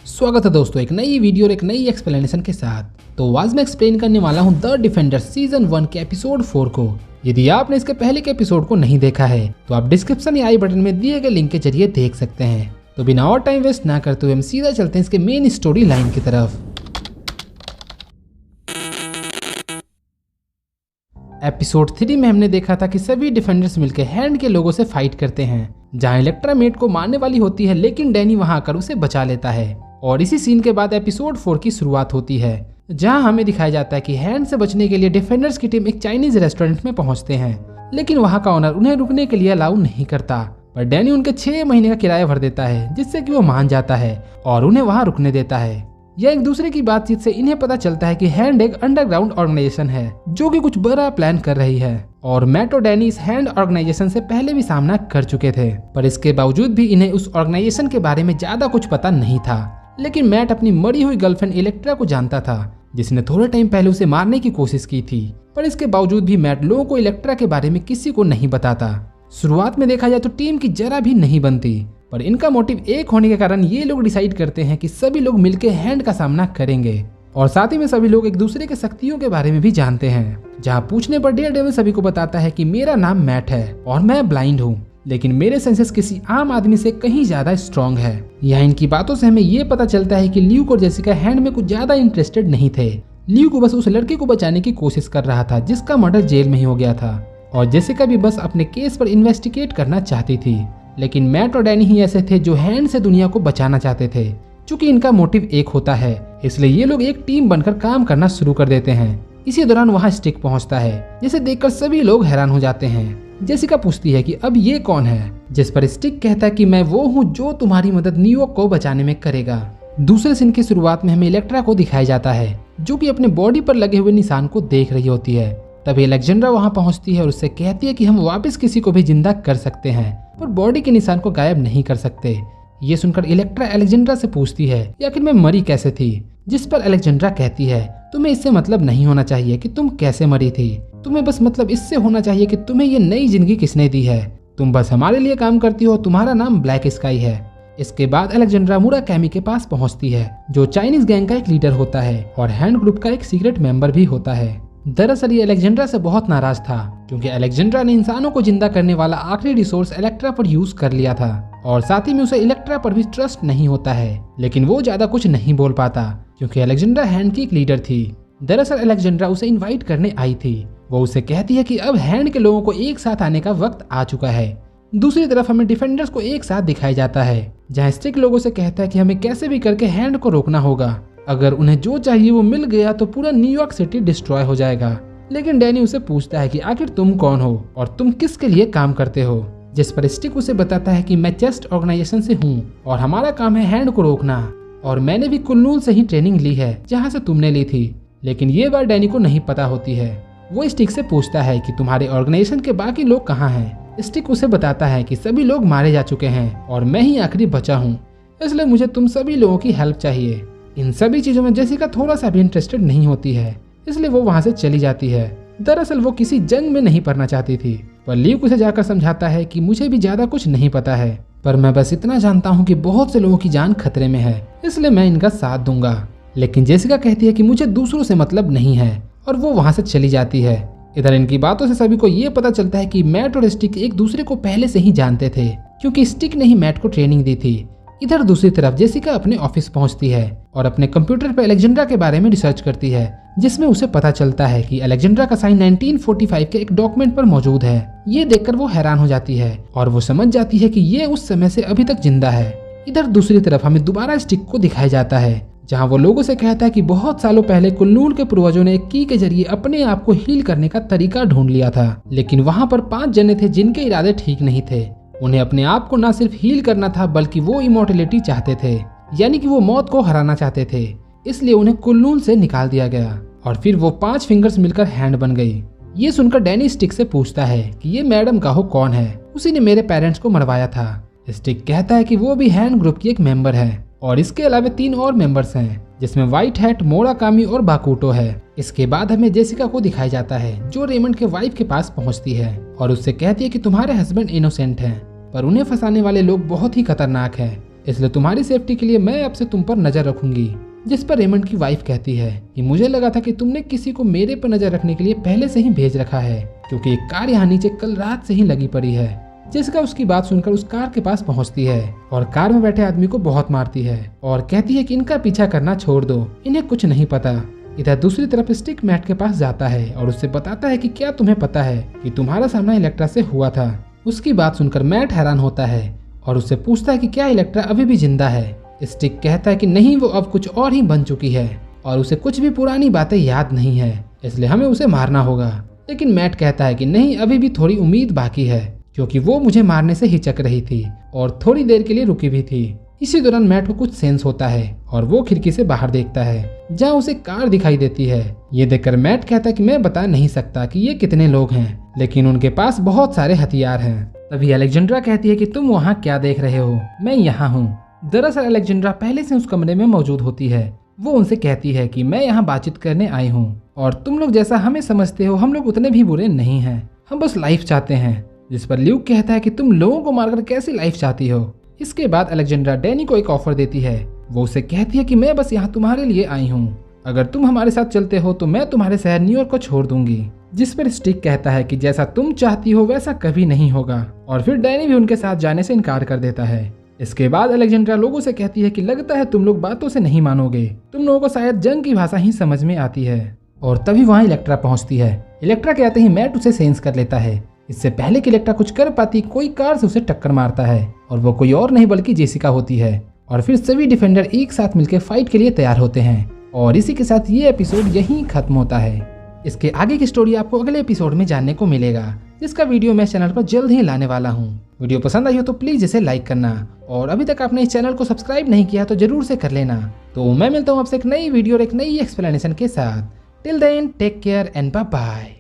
स्वागत है दोस्तों एक नई वीडियो और एक नई एक्सप्लेनेशन के साथ। तो आज मैं एक्सप्लेन करने वाला हूं द डिफेंडर सीजन 1 के एपिसोड 4 को। यदि आपने इसके पहले के एपिसोड को नहीं देखा है तो आप डिस्क्रिप्शन या आई बटन में दिए गए लिंक के जरिए देख सकते हैं। तो बिना और टाइम वेस्ट ना करते हुए हम सीधा चलते हैं इसके मेन स्टोरी लाइन की तरफ। एपिसोड 3 में हमने देखा था कि सभी डिफेंडर्स मिलकर हैंड के लोगों से फाइट करते हैं, जहां इलेक्ट्रा मेट को मारने वाली होती है लेकिन डैनी वहां आकर उसे बचा लेता है। और इसी सीन के बाद एपिसोड 4 की शुरुआत होती है, जहां हमें दिखाया जाता है कि हैंड से बचने के लिए डिफेंडर्स की टीम एक चाइनीज रेस्टोरेंट में पहुंचते हैं, लेकिन वहां का ओनर उन्हें रुकने के लिए अलाउ नहीं करता। पर डैनी उनके 6 महीने का किराया भर देता है, जिससे कि वो मान जाता है और उन्हें वहां रुकने देता है। यह एक दूसरे की बातचीत से इन्हें पता चलता है कि हैंड एक अंडरग्राउंड ऑर्गेनाइजेशन है जो कि कुछ बड़ा प्लान कर रही है, और मैट और डैनी इस हैंड ऑर्गेनाइजेशन से पहले भी सामना कर चुके थे। पर इसके बावजूद भी इन्हें उस ऑर्गेनाइजेशन के बारे में ज्यादा कुछ पता नहीं था। लेकिन मैट अपनी मरी हुई गर्लफ्रेंड इलेक्ट्रा को जानता था, जिसने थोड़े टाइम पहले उसे मारने की कोशिश की थी। पर इसके बावजूद भी मैट लोगों को इलेक्ट्रा के बारे में किसी को नहीं बताता। शुरुआत में देखा जाए तो टीम की जरा भी नहीं बनती, पर इनका मोटिव एक होने के कारण ये लोग डिसाइड करते हैं कि सभी लोग मिलकर हैंड का सामना करेंगे। और साथ ही में सभी लोग एक दूसरे के शक्तियों के बारे में भी जानते हैं, जहां पूछने पर डेयरडेविल सभी को बताता है कि मेरा नाम मैट है और मैं ब्लाइंड हूँ, लेकिन मेरे सेंसेस किसी आम आदमी से कहीं ज्यादा स्ट्रॉन्ग है। यहाँ इनकी बातों से हमें ये पता चलता है कि ल्यूक और जेसिका हैंड में कुछ ज्यादा इंटरेस्टेड नहीं थे। ल्यूक बस उस लड़के को बचाने की कोशिश कर रहा था जिसका मर्डर जेल में ही हो गया था, और जेसिका भी बस अपने केस पर इन्वेस्टिगेट करना चाहती थी। लेकिन मैट और डैनी ही ऐसे थे जो हैंड से दुनिया को बचाना चाहते थे। चूंकि इनका मोटिव एक होता है, इसलिए ये लोग एक टीम बनकर काम करना शुरू कर देते हैं। इसी दौरान वहाँ स्टिक पहुँचता है, जिसे देखकर सभी लोग हैरान हो जाते हैं। जेसिका पूछती है कि अब ये कौन है, जिस पर स्टिक कहता है कि मैं वो हूँ जो तुम्हारी मदद न्यूयॉर्क को बचाने में करेगा। दूसरे सीन की शुरुआत में हमें इलेक्ट्रा को दिखाया जाता है, जो कि अपने बॉडी पर लगे हुए निशान को देख रही होती है। तभी अलेक्जेंड्रा वहाँ पहुँचती है और उससे कहती है कि हम वापस किसी को भी जिंदा कर सकते हैं, पर बॉडी के निशान को गायब नहीं कर सकते। ये सुनकर इलेक्ट्रा अलेक्जेंड्रा से पूछती है कि आखिर मैं मरी कैसे थी, जिस पर अलेक्जेंड्रा कहती है तुम्हें इससे मतलब नहीं होना चाहिए कि तुम कैसे मरी थी, तुम्हें बस मतलब इससे होना चाहिए कि तुम्हें ये नई जिंदगी किसने दी है। तुम बस हमारे लिए काम करती हो, तुम्हारा नाम ब्लैक स्काई है। इसके बाद अलेक्जेंड्रा मुराकैमी के पास पहुंचती है, जो चाइनीज गैंग का एक लीडर होता है और हैंड ग्रुप का एक सीक्रेट मेंबर भी होता है। दरअसल ये अलेक्जेंड्रा से बहुत नाराज था, क्योंकि अलेक्जेंड्रा ने इंसानों को जिंदा करने वाला आखिरी रिसोर्स इलेक्ट्रा पर यूज कर लिया था, और साथ ही में उसे इलेक्ट्रा पर भी ट्रस्ट नहीं होता है। लेकिन वो ज्यादा कुछ नहीं बोल पाता, क्योंकि अलेक्जेंड्रा हैंड की एक लीडर थी। दरअसल अलेक्जेंड्रा उसे इन्वाइट करने आई थी। वो उसे कहती है कि अब हैंड के लोगों को एक साथ आने का वक्त आ चुका है। दूसरी तरफ हमें डिफेंडर्स को एक साथ दिखाया जाता है, जहाँ स्टिक लोगों से कहता है कि हमें कैसे भी करके हैंड को रोकना होगा। अगर उन्हें जो चाहिए वो मिल गया तो पूरा न्यूयॉर्क सिटी डिस्ट्रॉय हो जाएगा। लेकिन डैनी उसे पूछता है कि आखिर तुम कौन हो और तुम किसके लिए काम करते हो, जिस पर स्टिक उसे बताता है कि मैं चेस्ट ऑर्गेनाइजेशन से हूँ और हमारा काम है हैंड को रोकना, और मैंने भी कुल्लूल से ही ट्रेनिंग ली है जहाँ से तुमने ली थी। लेकिन ये बात डैनी को नहीं पता होती है। वो स्टिक से पूछता है कि तुम्हारे ऑर्गेनाइजेशन के बाकी लोग कहाँ हैं। स्टिक उसे बताता है कि सभी लोग मारे जा चुके हैं और मैं ही आखिरी बचा हूँ, इसलिए मुझे तुम सभी लोगों की हेल्प चाहिए। इन सभी चीजों में जेसिका थोड़ा सा भी इंटरेस्टेड नहीं होती है, इसलिए वो वहाँ से चली जाती है। दरअसल वो किसी जंग में नहीं पड़ना चाहती थी, पर ल्यूक उसे जाकर समझाता है कि मुझे भी ज्यादा कुछ नहीं पता है, पर मैं बस इतना जानता हूँ कि बहुत से लोगों की जान खतरे में है, इसलिए मैं इनका साथ दूंगा। लेकिन जेसिका कहती है कि मुझे दूसरों से मतलब नहीं है, और वो वहाँ से चली जाती है। इधर इनकी बातों से सभी को ये पता चलता है कि मैट और स्टिक एक दूसरे को पहले से ही जानते थे, क्योंकि स्टिक ने ही मैट को ट्रेनिंग दी थी। इधर दूसरी तरफ जेसिका अपने ऑफिस पहुंचती है और अपने कंप्यूटर पर अलेक्जेंड्रा के बारे में रिसर्च करती है, जिसमें उसे पता चलता है कि अलेक्जेंड्रा का साइन 1945 के एक डॉक्यूमेंट पर मौजूद है। ये देखकर वो हैरान हो जाती है और वो समझ जाती है कि ये उस समय से अभी तक जिंदा है। इधर दूसरी तरफ हमें दोबारा स्टिक को दिखाया जाता है, जहाँ वो लोगों से कहता है कि बहुत सालों पहले कुल्लूल के पूर्वजों ने एक की के जरिए अपने आप को हील करने का तरीका ढूंढ लिया था, लेकिन वहाँ पर 5 जने थे जिनके इरादे ठीक नहीं थे। उन्हें अपने आप को न सिर्फ हील करना था, बल्कि वो इमोर्टलिटी चाहते थे, यानी कि वो मौत को हराना चाहते थे। इसलिए उन्हें कुल्लूल से निकाल दिया गया और फिर वो 5 फिंगर्स मिलकर हैंड बन गई। ये सुनकर डैनी स्टिक से पूछता है कि ये मैडम काहो कौन है, उसी ने मेरे पेरेंट्स को मरवाया था। स्टिक कहता है कि वो भी हैंड ग्रुप की एक मेंबर है। और इसके अलावा 3 और मेंबर्स हैं, जिसमें व्हाइट हैट, मोराकामी और बाकुटो है। इसके बाद हमें जेसिका को दिखाया जाता है, जो रेमंड के वाइफ के पास पहुंचती है और उससे कहती है कि तुम्हारे हस्बैंड इनोसेंट हैं, पर उन्हें फंसाने वाले लोग बहुत ही खतरनाक हैं, इसलिए तुम्हारी सेफ्टी के लिए मैं अब से तुम पर नजर रखूंगी। जिस पर रेमंड की वाइफ कहती है कि मुझे लगा था कि तुमने किसी को मेरे पर नजर रखने के लिए पहले से ही भेज रखा है, क्योंकि एक कार यहाँ नीचे कल रात से ही लगी पड़ी है। जेसिका उसकी बात सुनकर उस कार के पास पहुंचती है और कार में बैठे आदमी को बहुत मारती है और कहती है कि इनका पीछा करना छोड़ दो, इन्हें कुछ नहीं पता। इधर दूसरी तरफ स्टिक मैट के पास जाता है और उससे बताता है कि क्या तुम्हें पता है कि तुम्हारा सामना इलेक्ट्रा से हुआ था। उसकी बात सुनकर मैट हैरान होता है और उससे पूछता है कि क्या इलेक्ट्रा अभी भी जिंदा है। स्टिक कहता है कि नहीं, वो अब कुछ और ही बन चुकी है और उसे कुछ भी पुरानी बातें याद नहीं है, इसलिए हमें उसे मारना होगा। लेकिन मैट कहता है कि नहीं, अभी भी थोड़ी उम्मीद बाकी है, क्योंकि वो मुझे मारने से हिचक रही थी और थोड़ी देर के लिए रुकी भी थी। इसी दौरान मैट को कुछ सेंस होता है और वो खिड़की से बाहर देखता है, जहाँ उसे कार दिखाई देती है। ये देखकर मैट कहता है कि मैं बता नहीं सकता कि ये कितने लोग हैं, लेकिन उनके पास बहुत सारे हथियार हैं। तभी अलेक्जेंड्रा कहती है कि तुम वहाँ क्या देख रहे हो, मैं यहाँ हूँ। दरअसल अलेक्जेंड्रा पहले से उस कमरे में मौजूद होती है। वो उनसे कहती है कि मैं यहाँ बातचीत करने आई हूँ और तुम लोग जैसा हमें समझते हो हम लोग उतने भी बुरे नहीं हैं, हम बस लाइफ चाहते हैं। जिस पर ल्यूक कहता है कि तुम लोगों को मारकर कैसी लाइफ चाहती हो। इसके बाद अलेक्जेंड्रा डैनी को एक ऑफर देती है। वो उसे कहती है कि मैं बस यहाँ तुम्हारे लिए आई हूँ, अगर तुम हमारे साथ चलते हो तो मैं तुम्हारे शहर न्यूयॉर्क को छोड़ दूंगी। जिस पर स्टिक कहता है कि जैसा तुम चाहती हो वैसा कभी नहीं होगा, और फिर डैनी भी उनके साथ जाने से इनकार कर देता है। इसके बाद अलेक्जेंड्रा लोगों से कहती है कि लगता है तुम लोग बातों से नहीं मानोगे, तुम लोगों को शायद जंग की भाषा ही समझ में आती है। और तभी वहाँ इलेक्ट्रा पहुँचती है। इलेक्ट्रा के आते ही मैट उसे सेंस कर लेता है। इससे पहले कि इलेक्ट्रा कुछ कर पाती, कोई कार से उसे टक्कर मारता है और वो कोई और नहीं बल्कि जेसिका होती है। और फिर सभी डिफेंडर एक साथ मिलकर फाइट के लिए तैयार होते हैं और इसी के साथ ये एपिसोड यहीं खत्म होता है। इसके आगे की स्टोरी आपको अगले एपिसोड में जानने को मिलेगा, जिसका वीडियो मैं चैनल पर जल्द ही लाने वाला हूँ। वीडियो पसंद आई हो तो प्लीज इसे लाइक करना और अभी तक आपने इस चैनल को सब्सक्राइब नहीं किया तो जरूर से कर लेना। तो मैं मिलता हूँ आपसे एक नई वीडियो और एक नई एक्सप्लेनेशन के साथ। Till then take care and bye bye.